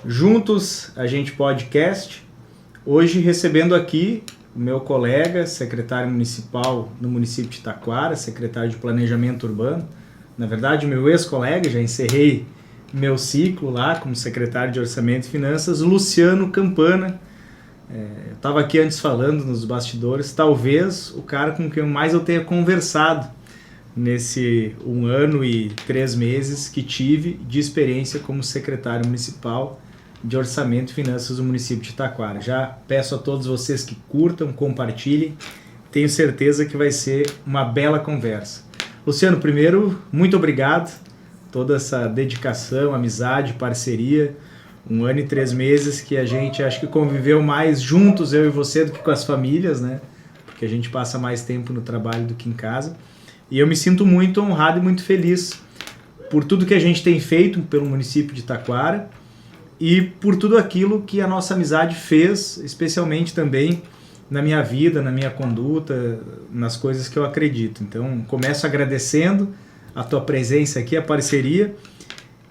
Juntos a gente podcast, hoje recebendo aqui o meu colega, secretário municipal no município de Taquara, secretário de Planejamento Urbano, na verdade meu ex-colega, já encerrei meu ciclo lá como secretário de Orçamento e Finanças, Luciano Campana. Eu estava aqui antes falando nos bastidores, talvez o cara com quem mais eu tenha conversado nesse 1 ano e 3 meses que tive de experiência como secretário municipal de Orçamento e Finanças do município de Taquara. Já peço a todos vocês que curtam, compartilhem, tenho certeza que vai ser uma bela conversa. Luciano, primeiro, muito obrigado, toda essa dedicação, amizade, parceria, 1 ano e 3 meses que a gente acho que conviveu mais juntos, eu e você, do que com as famílias, né? Porque a gente passa mais tempo no trabalho do que em casa. E eu me sinto muito honrado e muito feliz por tudo que a gente tem feito pelo município de Taquara e por tudo aquilo que a nossa amizade fez, especialmente também na minha vida, na minha conduta, nas coisas que eu acredito. Então, começo agradecendo a tua presença aqui, a parceria.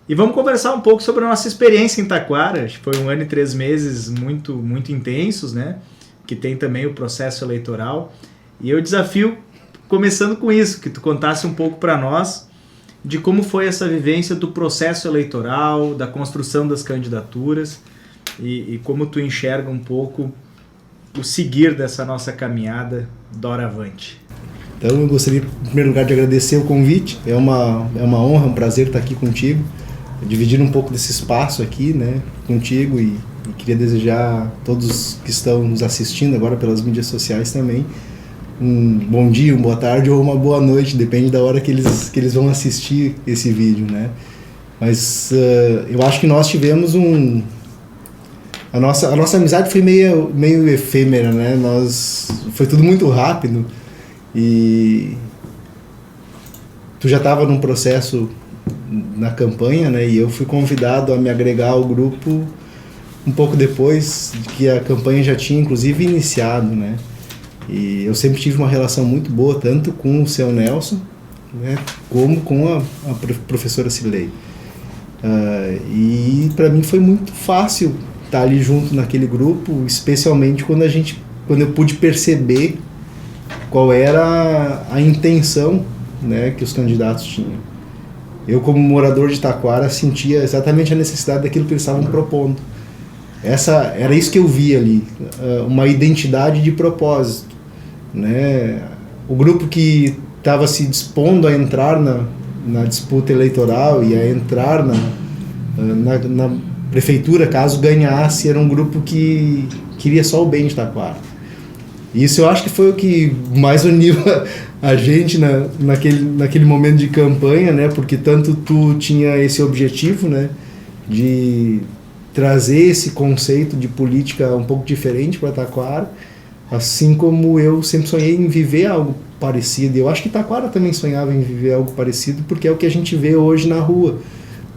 E vamos conversar um pouco sobre a nossa experiência em Taquara. Foi 1 ano e 3 meses muito, muito intensos, né? Que tem também o processo eleitoral. E eu desafio, começando com isso, que tu contasse um pouco para nós de como foi essa vivência do processo eleitoral, da construção das candidaturas e como tu enxerga um pouco o seguir dessa nossa caminhada doravante. Então eu gostaria, em primeiro lugar, de agradecer o convite. É uma honra, um prazer estar aqui contigo, dividir um pouco desse espaço aqui, né, contigo e queria desejar a todos que estão nos assistindo agora pelas mídias sociais também um bom dia, uma boa tarde ou uma boa noite, depende da hora que eles vão assistir esse vídeo, né? Mas eu acho que nós tivemos a nossa amizade foi meio efêmera, né? Foi tudo muito rápido e tu já estava num processo na campanha, né? E eu fui convidado a me agregar ao grupo um pouco depois de que a campanha já tinha inclusive iniciado, né? E eu sempre tive uma relação muito boa, tanto com o seu Nelson, né, como com a professora Cilei. E para mim foi muito fácil estar ali junto naquele grupo, especialmente quando eu pude perceber qual era a intenção, né, que os candidatos tinham. Eu, como morador de Taquara, sentia exatamente a necessidade daquilo que eles estavam propondo. Era isso que eu via ali, uma identidade de propósito, né? O grupo que estava se dispondo a entrar na disputa eleitoral e a entrar na prefeitura, caso ganhasse, era um grupo que queria só o bem de Taquara. Isso eu acho que foi o que mais uniu a gente naquele momento de campanha, né? Porque tanto tu tinha esse objetivo, né, de trazer esse conceito de política um pouco diferente para Taquara, assim como eu sempre sonhei em viver algo parecido. Eu acho que Taquara também sonhava em viver algo parecido, porque é o que a gente vê hoje na rua,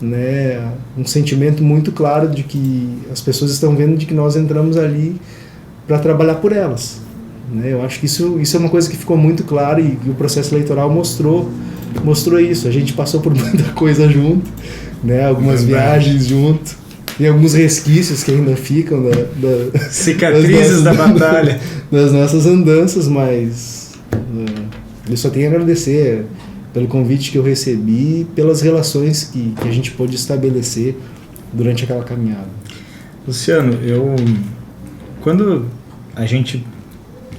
né? Um sentimento muito claro de que as pessoas estão vendo de que nós entramos ali para trabalhar por elas, né? Eu acho que isso é uma coisa que ficou muito clara e o processo eleitoral mostrou isso. A gente passou por muita coisa junto, né? Algumas viagens junto. Tem alguns resquícios que ainda ficam cicatrizes da batalha, das nossas andanças, mas eu só tenho a agradecer pelo convite que eu recebi e pelas relações que a gente pôde estabelecer durante aquela caminhada. Luciano, quando a gente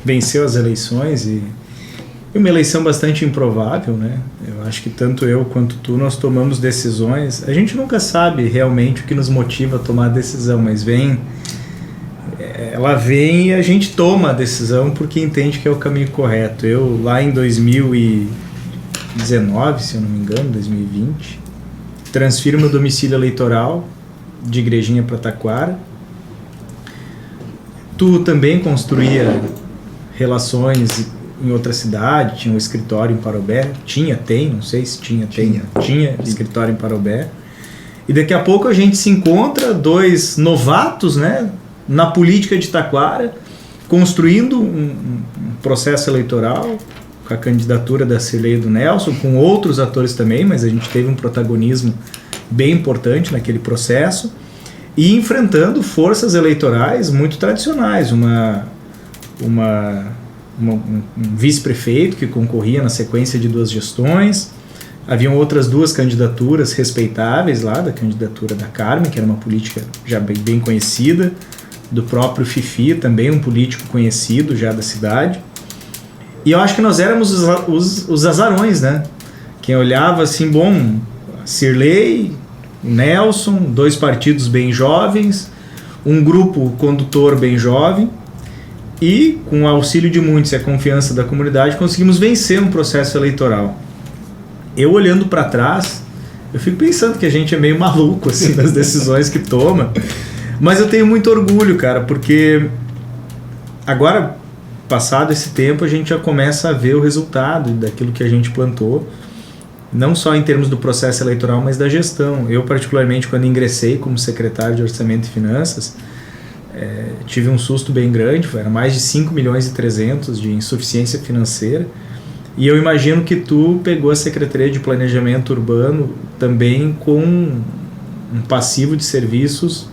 venceu as eleições e uma eleição bastante improvável, né? Eu acho que tanto eu quanto tu, nós tomamos decisões. A gente nunca sabe realmente o que nos motiva a tomar a decisão, mas ela vem e a gente toma a decisão porque entende que é o caminho correto. Eu, lá em 2019, se eu não me engano, 2020, transfiro meu domicílio eleitoral de Igrejinha para Taquara. Tu também construía relações em outra cidade, tinha um escritório em Parobé, não sei se tinha escritório em Parobé, e daqui a pouco a gente se encontra, 2 novatos, né, na política de Taquara, construindo um processo eleitoral, com a candidatura da Cilei e do Nelson, com outros atores também, mas a gente teve um protagonismo bem importante naquele processo, e enfrentando forças eleitorais muito tradicionais, um vice-prefeito que concorria na sequência de 2 gestões. Haviam outras 2 candidaturas respeitáveis lá, da candidatura da Carmen, que era uma política já bem conhecida, do próprio Fifi, também um político conhecido já da cidade. E eu acho que nós éramos os azarões, né? Quem olhava assim, bom, Cirlei, Nelson, 2 partidos bem jovens, um grupo condutor bem jovem, e com o auxílio de muitos e a confiança da comunidade conseguimos vencer um processo eleitoral. Eu olhando para trás, eu fico pensando que a gente é meio maluco assim nas decisões que toma, mas eu tenho muito orgulho, cara, porque agora, passado esse tempo, a gente já começa a ver o resultado daquilo que a gente plantou, não só em termos do processo eleitoral, mas da gestão. Eu, particularmente, quando ingressei como secretário de Orçamento e Finanças, tive um susto bem grande, era mais de 5 milhões e 300 de insuficiência financeira. E eu imagino que tu pegou a Secretaria de Planejamento Urbano também com um passivo de serviços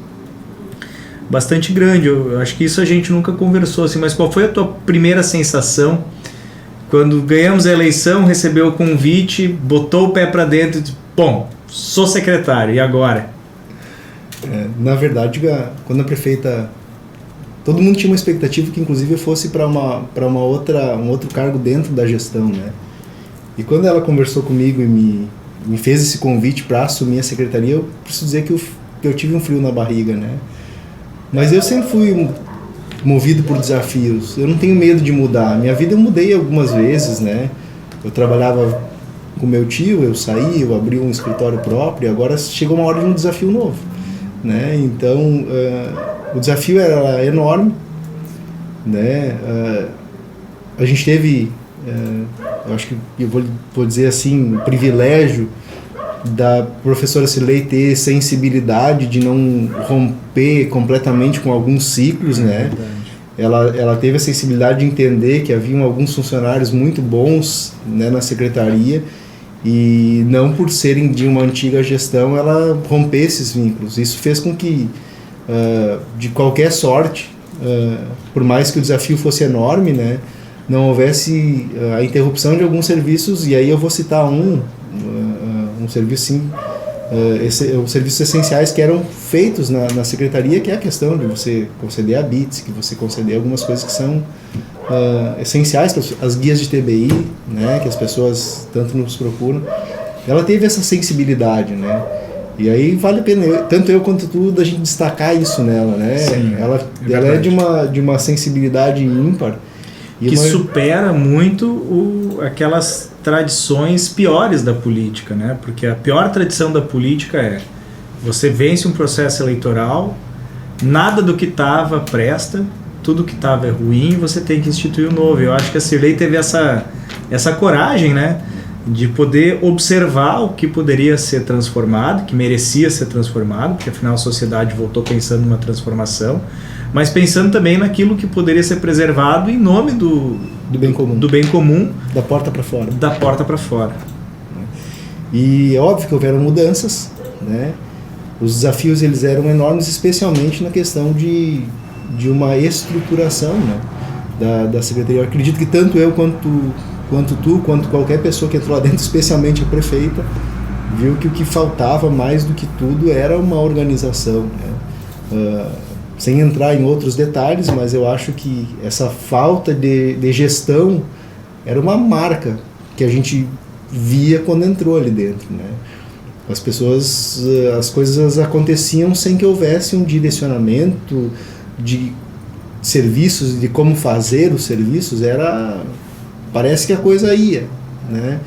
bastante grande. Eu acho que isso a gente nunca conversou, assim, mas qual foi a tua primeira sensação quando ganhamos a eleição, recebeu o convite, botou o pé para dentro e disse, bom, sou secretário, e agora? Na verdade, quando a prefeita... Todo mundo tinha uma expectativa que, inclusive, eu fosse para um outro cargo dentro da gestão, né? E quando ela conversou comigo e me fez esse convite para assumir a secretaria, eu preciso dizer que eu tive um frio na barriga, né? Mas eu sempre fui movido por desafios. Eu não tenho medo de mudar. Minha vida eu mudei algumas vezes, né? Eu trabalhava com meu tio, eu saí, eu abri um escritório próprio, e agora chegou uma hora de um desafio novo, né? Então... o desafio era enorme, né? A gente teve, eu acho que eu vou dizer assim, o privilégio da professora Cirlei ter sensibilidade de não romper completamente com alguns ciclos, né? Ela teve a sensibilidade de entender que haviam alguns funcionários muito bons, né, na secretaria, e não por serem de uma antiga gestão ela rompesse esses vínculos. Isso fez com que de qualquer sorte, por mais que o desafio fosse enorme, né, não houvesse a interrupção de alguns serviços, e aí eu vou citar um serviço, sim, os serviços essenciais que eram feitos na secretaria, que é a questão de você conceder a BITS, que você conceder algumas coisas que são essenciais, as guias de TBI, né, que as pessoas tanto nos procuram. Ela teve essa sensibilidade, né? E aí vale a pena, tanto eu quanto tu, da gente destacar isso nela, né? Sim, ela é de uma sensibilidade ímpar. Que supera muito aquelas tradições piores da política, né? Porque a pior tradição da política é você vence um processo eleitoral, nada do que estava presta, tudo que estava é ruim, você tem que instituir um novo. Eu acho que a Cirlei teve essa coragem, né? De poder observar o que poderia ser transformado, que merecia ser transformado, porque afinal a sociedade voltou pensando numa transformação, mas pensando também naquilo que poderia ser preservado em nome do bem comum. Da porta para fora. Da porta para fora. E é óbvio que houveram mudanças, né? Os desafios eles eram enormes, especialmente na questão de uma estruturação, né, da secretaria. Eu acredito que tanto eu quanto tu, quanto qualquer pessoa que entrou lá dentro, especialmente a prefeita, viu que o que faltava mais do que tudo era uma organização, né? Sem entrar em outros detalhes, mas eu acho que essa falta de gestão era uma marca que a gente via quando entrou ali dentro, né? As coisas aconteciam sem que houvesse um direcionamento de serviços, de como fazer os serviços. Parece que a coisa ia, né?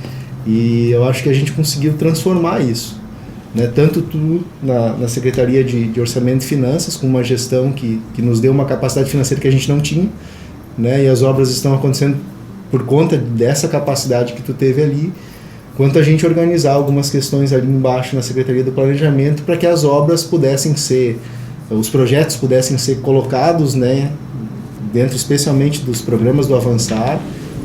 E eu acho que a gente conseguiu transformar isso, né? Tanto tu na Secretaria de Orçamento e Finanças, com uma gestão que nos deu uma capacidade financeira que a gente não tinha, né? E as obras estão acontecendo por conta dessa capacidade que tu teve ali, quanto a gente organizar algumas questões ali embaixo na Secretaria do Planejamento para que as obras os projetos pudessem ser colocados, né, dentro especialmente dos programas do Avançar,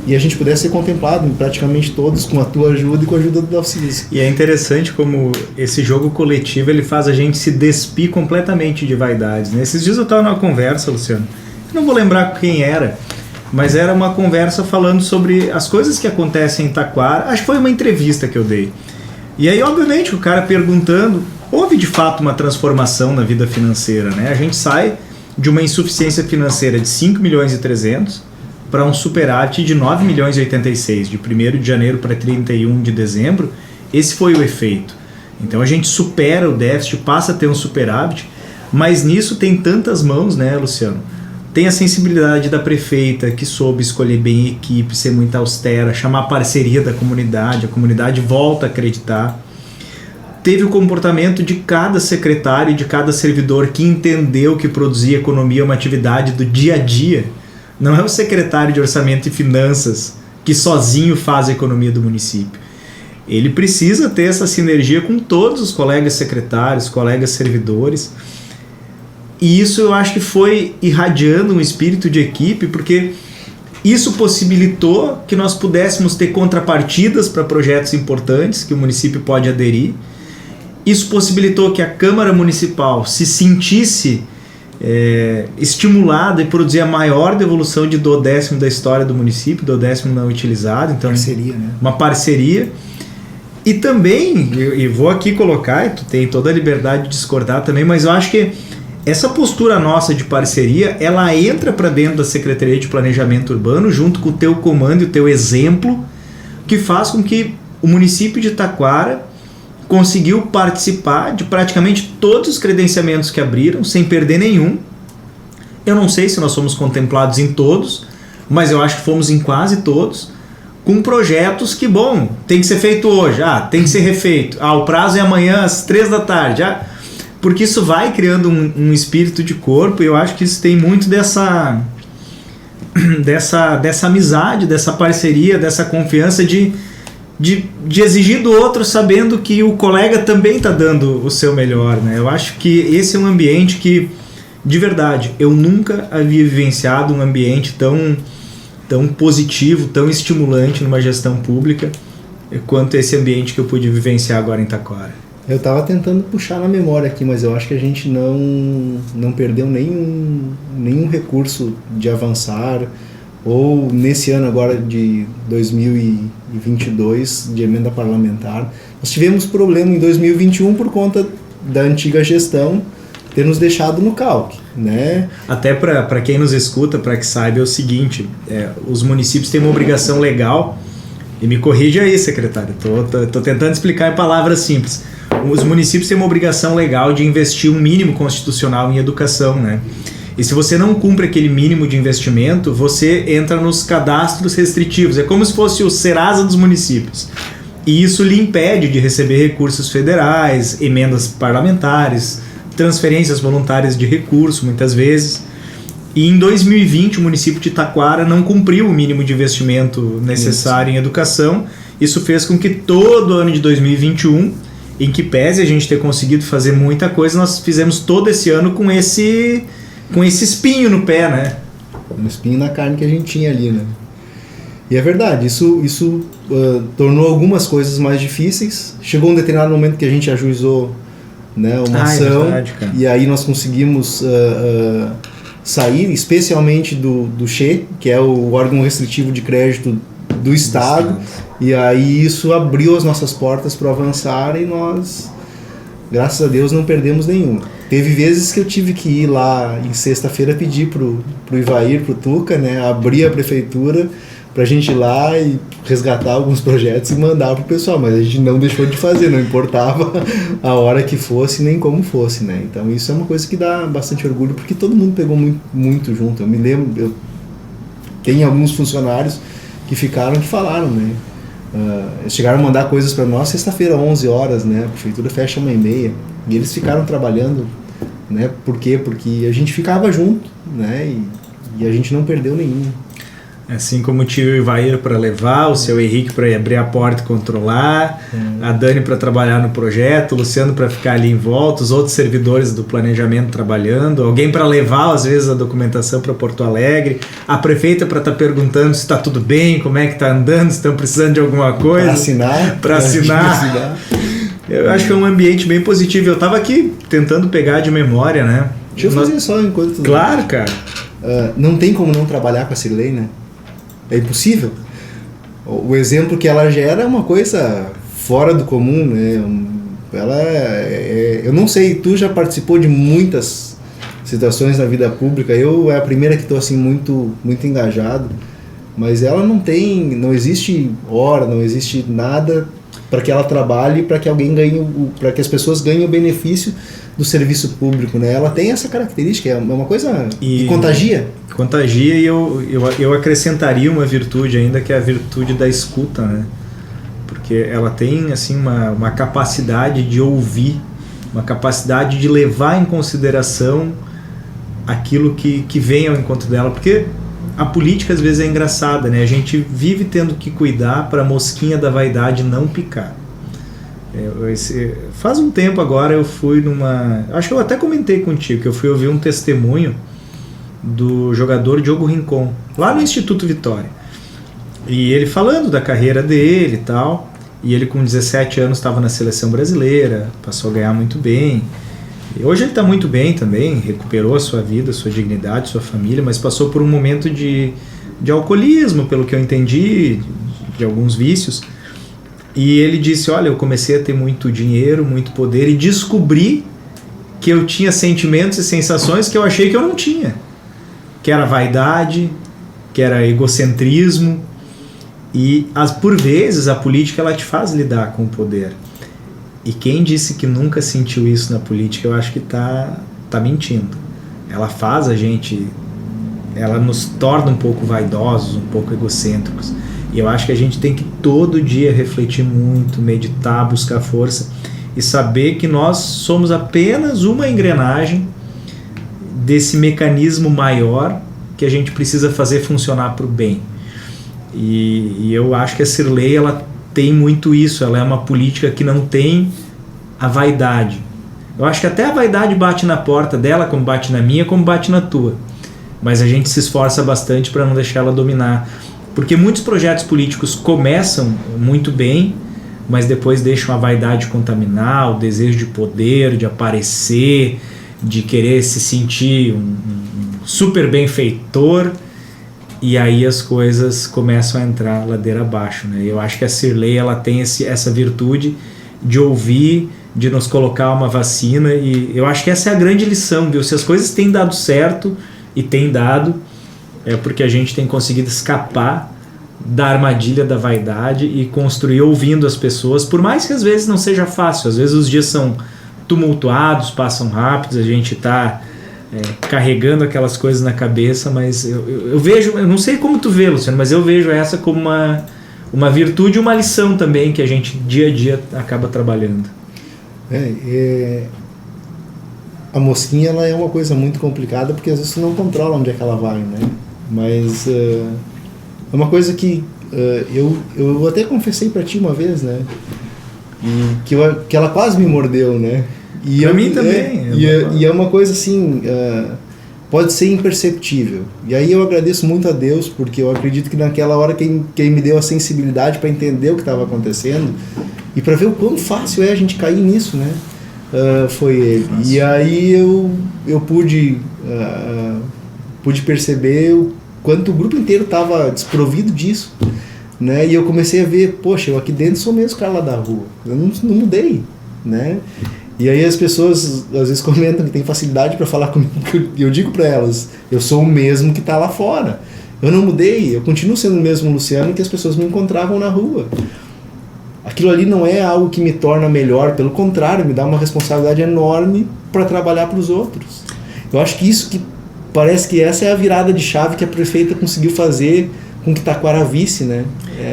e a gente pudesse ser contemplado em praticamente todos com a tua ajuda e com a ajuda do Dalciso. E é interessante como esse jogo coletivo ele faz a gente se despir completamente de vaidades, né? Esses dias eu estava numa conversa, Luciano, não vou lembrar quem era, mas era uma conversa falando sobre as coisas que acontecem em Taquara. Acho que foi uma entrevista que eu dei. E aí, obviamente, o cara perguntando, houve de fato uma transformação na vida financeira, né? A gente sai de uma insuficiência financeira de 5 milhões e 300 para um superávit de 9 milhões e 86, de 1º de janeiro para 31 de dezembro. Esse foi o efeito. Então a gente supera o déficit, passa a ter um superávit, mas nisso tem tantas mãos, né, Luciano? Tem a sensibilidade da prefeita, que soube escolher bem a equipe, ser muito austera, chamar a parceria da comunidade, a comunidade volta a acreditar. Teve o comportamento de cada secretário e de cada servidor que entendeu que produzir economia é uma atividade do dia a dia. Não é o secretário de Orçamento e Finanças que sozinho faz a economia do município. Ele precisa ter essa sinergia com todos os colegas secretários, colegas servidores. E isso eu acho que foi irradiando um espírito de equipe, porque isso possibilitou que nós pudéssemos ter contrapartidas para projetos importantes que o município pode aderir. Isso possibilitou que a Câmara Municipal se sentisse estimulada e produzir a maior devolução de duodécimo da história do município, duodécimo não utilizado. Então, Parceria, né? Uma parceria. E também, e vou aqui colocar, e tu tem toda a liberdade de discordar também, mas eu acho que essa postura nossa de parceria, ela entra para dentro da Secretaria de Planejamento Urbano, junto com o teu comando e o teu exemplo, que faz com que o município de Taquara conseguiu participar de praticamente todos os credenciamentos que abriram, sem perder nenhum. Eu não sei se nós fomos contemplados em todos, mas eu acho que fomos em quase todos, com projetos que, bom, tem que ser feito hoje, tem que ser refeito, o prazo é amanhã às 3 da tarde, porque isso vai criando um espírito de corpo, e eu acho que isso tem muito dessa amizade, dessa parceria, dessa confiança de exigir do outro sabendo que o colega também está dando o seu melhor, né? Eu acho que esse é um ambiente que, de verdade, eu nunca havia vivenciado um ambiente tão positivo, tão estimulante numa gestão pública quanto esse ambiente que eu pude vivenciar agora em Taquara. Eu estava tentando puxar na memória aqui, mas eu acho que a gente não perdeu nenhum recurso de avançar, ou nesse ano agora de 2022, de emenda parlamentar. Nós tivemos problema em 2021 por conta da antiga gestão ter nos deixado no calque, né? Até para quem nos escuta, para que saiba, é o seguinte, os municípios têm uma obrigação legal, e me corrija aí, secretário, tô tentando explicar em palavras simples. Os municípios têm uma obrigação legal de investir um mínimo constitucional em educação, né? E se você não cumpre aquele mínimo de investimento, você entra nos cadastros restritivos. É como se fosse o Serasa dos municípios. E isso lhe impede de receber recursos federais, emendas parlamentares, transferências voluntárias de recurso, muitas vezes. E em 2020, o município de Taquara não cumpriu o mínimo de investimento necessário em educação. Isso fez com que todo ano de 2021, em que pese a gente ter conseguido fazer muita coisa, nós fizemos todo esse ano com esse espinho no pé, né? Um espinho na carne que a gente tinha ali, né? E é verdade, isso tornou algumas coisas mais difíceis. Chegou um determinado momento que a gente ajuizou, né, uma ação, é verdade, cara. E aí nós conseguimos sair, especialmente do CHE, que é o órgão restritivo de crédito do Estado, e aí isso abriu as nossas portas para avançar, e nós, graças a Deus, não perdemos nenhum. Teve vezes que eu tive que ir lá em sexta-feira pedir pro Ivair, pro Tuca, né, abrir a prefeitura pra gente ir lá e resgatar alguns projetos e mandar pro pessoal, mas a gente não deixou de fazer, não importava a hora que fosse nem como fosse, né? Então isso é uma coisa que dá bastante orgulho, porque todo mundo pegou muito, muito junto. Eu me lembro, eu tenho alguns funcionários que falaram, né? Eles chegaram a mandar coisas para nós sexta-feira, 11 horas, né? A prefeitura fecha 1h30, e eles ficaram trabalhando, né? Por quê? Porque a gente ficava junto, né? E a gente não perdeu nenhum. Assim como o tio Ivair para levar, o seu Henrique para abrir a porta e controlar, a Dani para trabalhar no projeto, o Luciano para ficar ali em volta, os outros servidores do planejamento trabalhando, alguém para levar às vezes a documentação para Porto Alegre, a prefeita para estar perguntando se está tudo bem, como é que está andando, se estão precisando de alguma coisa. Para assinar. Eu acho que é um ambiente bem positivo. Eu estava aqui tentando pegar de memória, né? Deixa eu fazer só enquanto... Claro, cara. Não tem como não trabalhar com a Cirlei, né? É impossível. O exemplo que ela gera é uma coisa fora do comum, né? Eu não sei, tu já participou de muitas situações na vida pública. Eu é a primeira que estou assim muito engajado, mas ela não existe hora, não existe nada para que ela trabalhe, para que alguém ganhe, para que as pessoas ganhem o benefício do serviço público, né? Ela tem essa característica, é uma coisa que contagia. Contagia, e eu acrescentaria uma virtude ainda, que é a virtude da escuta, né? Porque ela tem assim uma capacidade de ouvir, uma capacidade de levar em consideração aquilo que vem ao encontro dela, porque a política às vezes é engraçada, né? A gente vive tendo que cuidar para a mosquinha da vaidade não picar. Faz um tempo agora eu fui acho que eu até comentei contigo que eu fui ouvir um testemunho do jogador Diogo Rincon lá no Instituto Vitória, e ele falando da carreira dele e tal, e ele com 17 anos estava na seleção brasileira, passou a ganhar muito bem, e hoje ele está muito bem também, recuperou a sua vida, sua dignidade, sua família, mas passou por um momento de alcoolismo, pelo que eu entendi, de alguns vícios. E ele disse, olha, eu comecei a ter muito dinheiro, muito poder, e descobri que eu tinha sentimentos e sensações que eu achei que eu não tinha. Que era vaidade, que era egocentrismo. E por vezes a política ela te faz lidar com o poder. E quem disse que nunca sentiu isso na política, eu acho que tá mentindo. Ela faz a gente... Ela nos torna um pouco vaidosos, um pouco egocêntricos. E eu acho que a gente tem que todo dia refletir muito, meditar, buscar força e saber que nós somos apenas uma engrenagem desse mecanismo maior que a gente precisa fazer funcionar para o bem. E eu acho que a Cirlei ela tem muito isso, ela é uma política que não tem a vaidade. Eu acho que até a vaidade bate na porta dela, como bate na minha, como bate na tua. Mas a gente se esforça bastante para não deixar ela dominar. Porque muitos projetos políticos começam muito bem, mas depois deixam a vaidade contaminar, o desejo de poder, de aparecer, de querer se sentir um super benfeitor, e aí as coisas começam a entrar ladeira abaixo, né? Eu acho que a Cirlei ela tem essa virtude de ouvir, de nos colocar uma vacina, e eu acho que essa é a grande lição, viu? Se as coisas têm dado certo, e têm dado, é porque a gente tem conseguido escapar da armadilha da vaidade e construir ouvindo as pessoas, por mais que às vezes não seja fácil, às vezes os dias são tumultuados, passam rápidos, a gente está carregando aquelas coisas na cabeça, mas eu vejo, eu não sei como tu vê, Luciano, mas eu vejo essa como uma virtude e uma lição também que a gente dia a dia acaba trabalhando. A mosquinha ela é uma coisa muito complicada, porque às vezes você não controla onde é que ela vai, né? Mas é uma coisa que eu até confessei pra ti uma vez, né? E que ela quase me mordeu, né? E pra mim também. E é uma coisa assim, pode ser imperceptível. E aí eu agradeço muito a Deus, porque eu acredito que naquela hora quem me deu a sensibilidade para entender o que estava acontecendo e para ver o quão fácil é a gente cair nisso, né? Foi ele. E aí eu pude perceber o quanto o grupo inteiro estava desprovido disso, né? E eu comecei a ver, poxa, eu aqui dentro sou mesmo cara lá da rua, eu não mudei, né? E aí as pessoas às vezes comentam que tem facilidade para falar comigo, e eu digo para elas, eu sou o mesmo que está lá fora, eu não mudei, eu continuo sendo o mesmo Luciano que as pessoas me encontravam na rua. Aquilo ali não é algo que me torna melhor, pelo contrário, me dá uma responsabilidade enorme para trabalhar para os outros. Eu acho que isso que parece que essa é a virada de chave que a prefeita conseguiu fazer com que Taquara visse, né?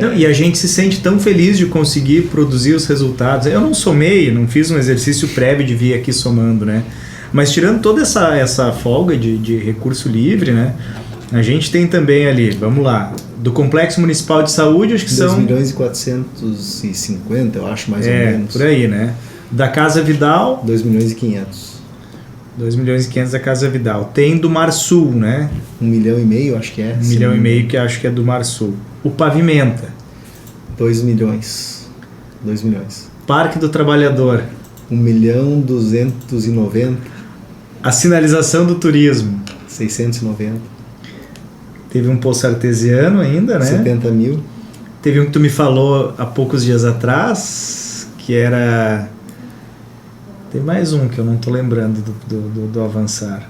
Não, e a gente se sente tão feliz de conseguir produzir os resultados. Eu não somei, não fiz um exercício prévio de vir aqui somando, né? Mas tirando toda essa folga de recurso livre, né? A gente tem também ali, vamos lá, Do Complexo Municipal de Saúde, acho que 2 são... milhões e 450, eu acho, mais ou menos. por aí, né? Da Casa Vidal... 2 milhões e 500. 2 milhões e 500 da Casa Vidal. Tem do Marsul, né? 1,5 milhão, acho que é. 1,5 milhão, que acho que é do Marsul. O Pavimenta. 2 milhões. 2 milhões. Parque do Trabalhador. 1.290.000. A Sinalização do Turismo. 690. Teve um poço artesiano ainda, né? 70 mil. Teve um que tu me falou há poucos dias atrás, que era... Tem mais um que eu não tô lembrando do Avançar.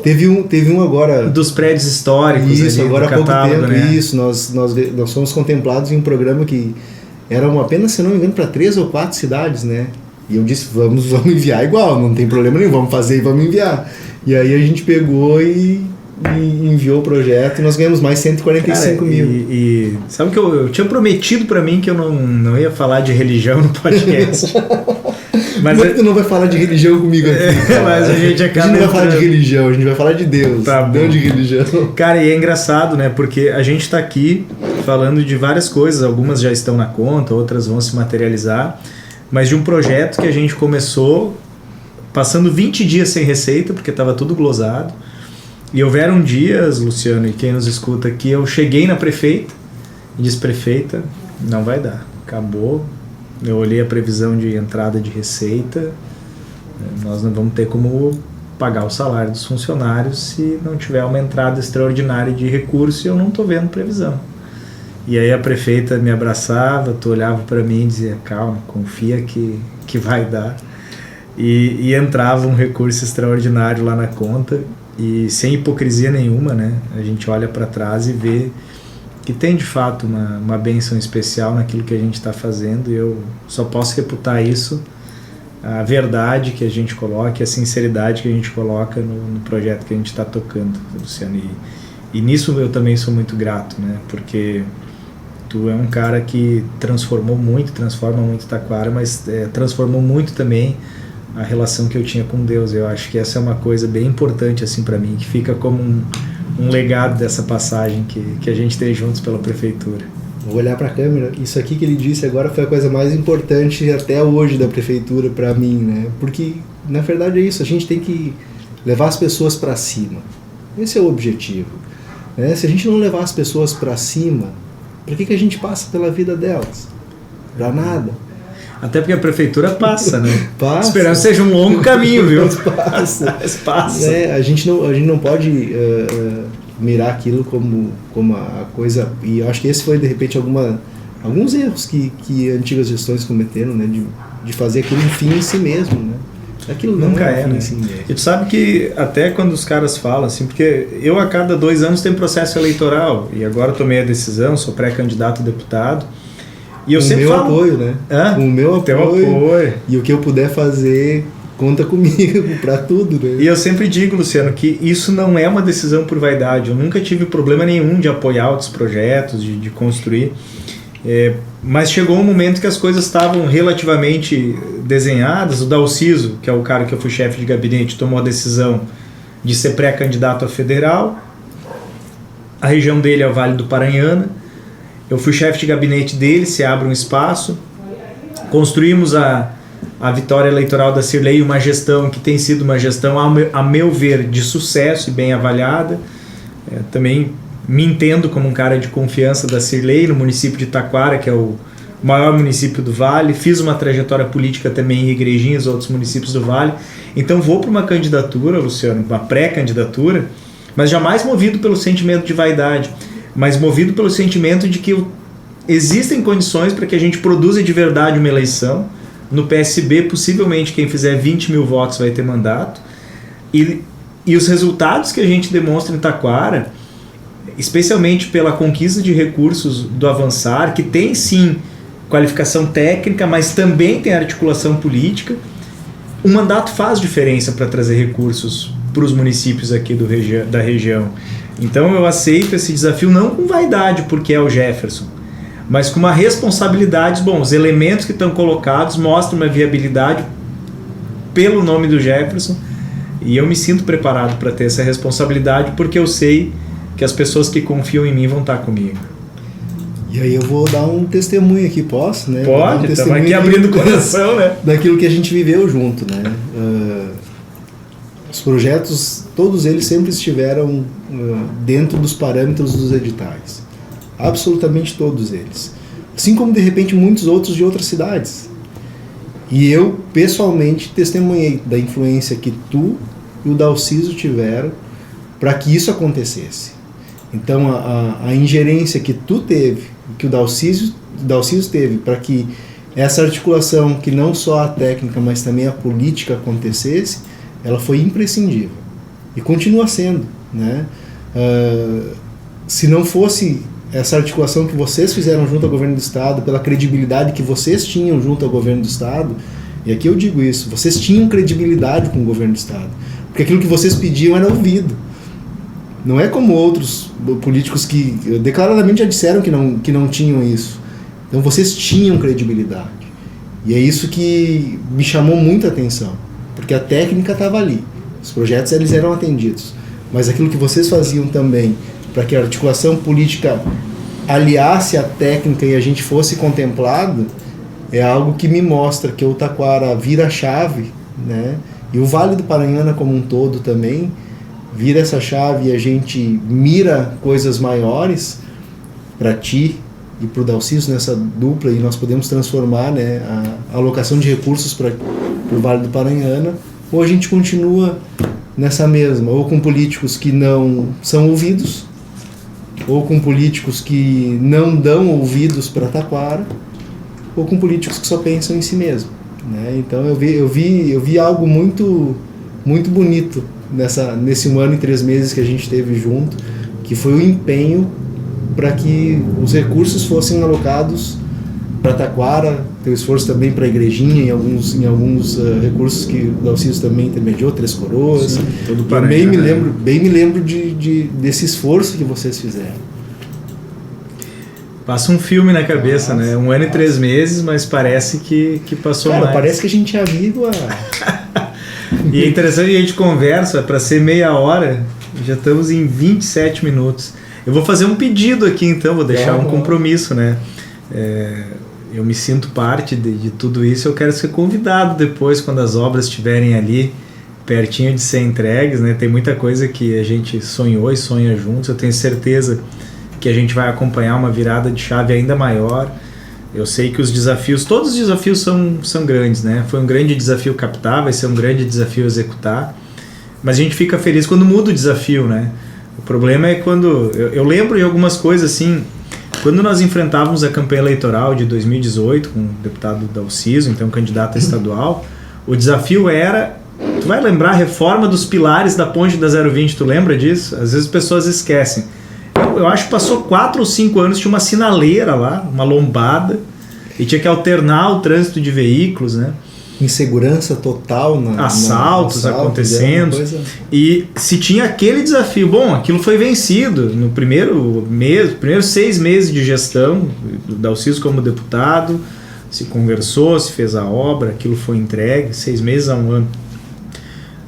Teve um agora... Dos prédios históricos. Isso, ali, agora há pouco catálogo, tempo, né? isso. Nós fomos contemplados em um programa que eram apenas, se não me engano, para 3 ou 4 cidades, né? E eu disse, vamos enviar igual, não tem problema nenhum, vamos fazer e vamos enviar. E aí a gente pegou e enviou o projeto e nós ganhamos mais 145 mil. E sabe que eu tinha prometido para mim que eu não ia falar de religião no podcast. Mas Como é que tu não vai falar de religião comigo aqui? Mas a gente acaba... A gente não vai falar de religião, a gente vai falar de Deus, tá não de religião. Cara, e é engraçado, né? Porque a gente tá aqui falando de várias coisas, algumas já estão na conta, outras vão se materializar, mas de um projeto que a gente começou passando 20 dias sem receita, porque estava tudo glosado. E houveram dias, Luciano, e quem nos escuta, que eu cheguei na prefeita e disse, prefeita, não vai dar, acabou. Eu olhei a previsão de entrada de receita, nós não vamos ter como pagar o salário dos funcionários se não tiver uma entrada extraordinária de recurso e eu não estou vendo previsão. E aí a prefeita me abraçava, tu olhava para mim e dizia, calma, confia que vai dar. E entrava um recurso extraordinário lá na conta e sem hipocrisia nenhuma, né? A gente olha para trás e vê que tem de fato uma bênção especial naquilo que a gente está fazendo, e eu só posso reputar isso, a verdade que a gente coloca, a sinceridade que a gente coloca no projeto que a gente está tocando, Luciano. E nisso eu também sou muito grato, né? Porque tu é um cara que transforma muito Taquara, mas transformou muito também a relação que eu tinha com Deus. Eu acho que essa é uma coisa bem importante assim para mim, que fica como um legado dessa passagem que a gente tem juntos pela prefeitura. Vou olhar para a câmera. Isso aqui que ele disse agora foi a coisa mais importante até hoje da prefeitura para mim, né? Porque na verdade é isso, a gente tem que levar as pessoas para cima. Esse é o objetivo, né? Se a gente não levar as pessoas para cima, para que a gente passa pela vida delas? Para nada. Até porque a prefeitura passa, né? Passa. Esperamos que seja um longo caminho, viu? Passa. Mas passa. A gente não pode mirar aquilo como a coisa... E eu acho que esse foi, de repente, alguns erros que antigas gestões cometeram, né? De fazer aquilo um fim em si mesmo, né? Aquilo nunca é um fim em si mesmo. E tu sabe que até quando os caras falam assim, porque eu a cada 2 anos tenho processo eleitoral, e agora tomei a decisão, sou pré-candidato a deputado, e eu sempre falo... apoio, né? Com o meu apoio. E o que eu puder fazer, conta comigo para tudo, né? E eu sempre digo, Luciano, que isso não é uma decisão por vaidade. Eu nunca tive problema nenhum de apoiar outros projetos, de construir. Mas chegou um momento que as coisas estavam relativamente desenhadas. O Dalciso, que é o cara que eu fui chefe de gabinete, tomou a decisão de ser pré-candidato a federal. A região dele é o Vale do Paranhana. Eu fui chefe de gabinete dele, se abre um espaço. Construímos a vitória eleitoral da Cirlei, uma gestão que tem sido uma gestão, a meu ver, de sucesso e bem avaliada. Também me entendo como um cara de confiança da Cirlei, no município de Taquara, que é o maior município do Vale. Fiz uma trajetória política também em Igrejinhas, outros municípios do Vale. Então vou para uma candidatura, Luciano, uma pré-candidatura, mas jamais movido pelo sentimento de vaidade, mas movido pelo sentimento de que existem condições para que a gente produza de verdade uma eleição. No PSB, possivelmente, quem fizer 20 mil votos vai ter mandato. E os resultados que a gente demonstra em Taquara, especialmente pela conquista de recursos do Avançar, que tem sim qualificação técnica, mas também tem articulação política, o mandato faz diferença para trazer recursos para os municípios aqui da região. Então eu aceito esse desafio não com vaidade, porque é o Jefferson, mas com uma responsabilidade. Bom, os elementos que estão colocados mostram uma viabilidade pelo nome do Jefferson, e eu me sinto preparado para ter essa responsabilidade, porque eu sei que as pessoas que confiam em mim vão estar comigo. E aí eu vou dar um testemunho aqui, posso, né? Pode, estamos aqui abrindo o coração, né? Daquilo que a gente viveu junto, né? Os projetos, todos eles sempre estiveram dentro dos parâmetros dos editais. Absolutamente todos eles. Assim como, de repente, muitos outros de outras cidades. E eu, pessoalmente, testemunhei da influência que tu e o Dalciso tiveram para que isso acontecesse. Então, a ingerência que tu teve, que o Dalciso teve para que essa articulação, que não só a técnica, mas também a política acontecesse, ela foi imprescindível. E continua sendo, né? Se não fosse essa articulação que vocês fizeram junto ao governo do Estado, pela credibilidade que vocês tinham junto ao governo do Estado, e aqui eu digo isso, vocês tinham credibilidade com o governo do Estado, porque aquilo que vocês pediam era ouvido. Não é como outros políticos que declaradamente já disseram que não tinham isso. Então vocês tinham credibilidade. E é isso que me chamou muita atenção, porque a técnica estava ali, os projetos eles eram atendidos, mas aquilo que vocês faziam também para que a articulação política aliasse a técnica e a gente fosse contemplado, é algo que me mostra que o Taquara vira a chave, né? E o Vale do Paranhana como um todo também vira essa chave e a gente mira coisas maiores para ti e para o Dalciso nessa dupla, e nós podemos transformar, né, a alocação de recursos para o Vale do Paranhana, ou a gente continua nessa mesma, ou com políticos que não são ouvidos, ou com políticos que não dão ouvidos para Taquara, ou com políticos que só pensam em si mesmo, né? Então eu vi algo muito, muito bonito nesse 1 ano e 3 meses que a gente teve junto, que foi o empenho para que os recursos fossem alocados para Taquara, teu esforço também para a igrejinha, em alguns recursos que o Dalciso também intermediou, 3 Coroas. Sim, todo bem me lembro desse esforço que vocês fizeram. Passa um filme na cabeça, né? 1 ano e 3 meses, mas parece que passou mais. Parece que a gente é amigo. E é interessante, a gente conversa, para ser meia hora, já estamos em 27 minutos. Eu vou fazer um pedido aqui, então, vou deixar um compromisso, né? Eu me sinto parte de tudo isso, eu quero ser convidado depois, quando as obras estiverem ali, pertinho de ser entregues, né? Tem muita coisa que a gente sonhou e sonha juntos, eu tenho certeza que a gente vai acompanhar uma virada de chave ainda maior. Eu sei que os desafios, todos os desafios são grandes, né? Foi um grande desafio captar, vai ser um grande desafio executar, mas a gente fica feliz quando muda o desafio, né? O problema é quando... Eu lembro de algumas coisas assim, quando nós enfrentávamos a campanha eleitoral de 2018 com o deputado Dalciso, então candidato estadual, o desafio era... Tu vai lembrar a reforma dos pilares da ponte da 020, tu lembra disso? Às vezes as pessoas esquecem. Eu acho que passou 4 ou 5 anos, tinha uma sinaleira lá, uma lombada, e tinha que alternar o trânsito de veículos, né? Insegurança total. Assaltos acontecendo. E se tinha aquele desafio, bom, aquilo foi vencido no primeiros 6 meses de gestão, do Dalciso como deputado, se conversou, se fez a obra, aquilo foi entregue, 6 meses a 1 ano.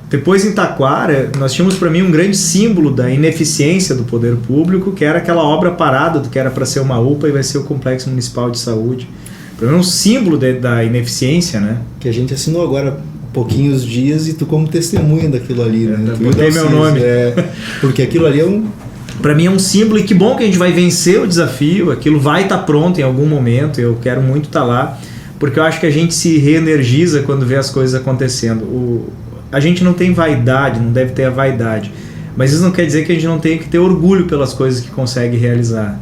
Depois em Taquara, nós tínhamos para mim um grande símbolo da ineficiência do poder público, que era aquela obra parada do que era para ser uma UPA e vai ser o Complexo Municipal de Saúde. Para mim é um símbolo da ineficiência, né? Que a gente assinou agora há pouquinhos dias e tu como testemunha daquilo ali, né? Botei meu nome. Porque aquilo ali é um... Para mim é um símbolo, e que bom que a gente vai vencer o desafio, aquilo vai estar pronto em algum momento, eu quero muito estar lá, porque eu acho que a gente se reenergiza quando vê as coisas acontecendo. A gente não tem vaidade, não deve ter a vaidade, mas isso não quer dizer que a gente não tenha que ter orgulho pelas coisas que consegue realizar.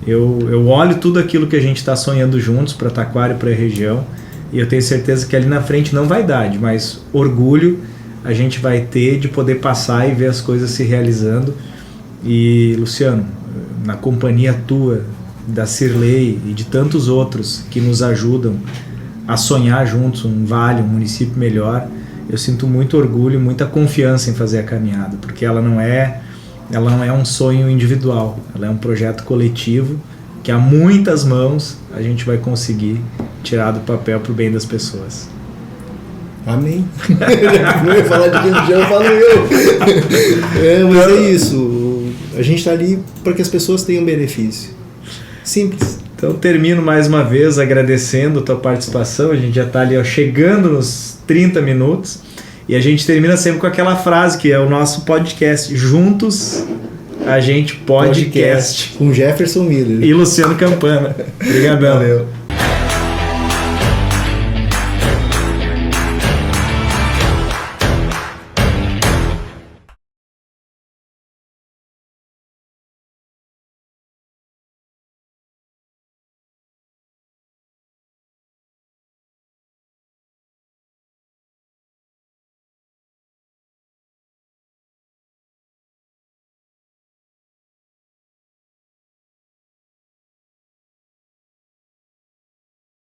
Eu olho tudo aquilo que a gente está sonhando juntos para Taquara e para a região, e eu tenho certeza que ali na frente não vaidade, mas orgulho a gente vai ter de poder passar e ver as coisas se realizando. E Luciano, na companhia tua, da Cirlei e de tantos outros que nos ajudam a sonhar juntos um vale, um município melhor, eu sinto muito orgulho e muita confiança em fazer a caminhada, porque ela não é um sonho individual, ela é um projeto coletivo que a muitas mãos a gente vai conseguir tirar do papel para o bem das pessoas. Amém. Não ia falar de religião, eu falo eu. Mas é isso. A gente está ali para que as pessoas tenham benefício. Simples. Então termino mais uma vez agradecendo a tua participação. A gente já está ali chegando nos 30 minutos e a gente termina sempre com aquela frase que é o nosso podcast: juntos a gente podcast. Com Jefferson Miller E Luciano Campana. Obrigadão. Valeu.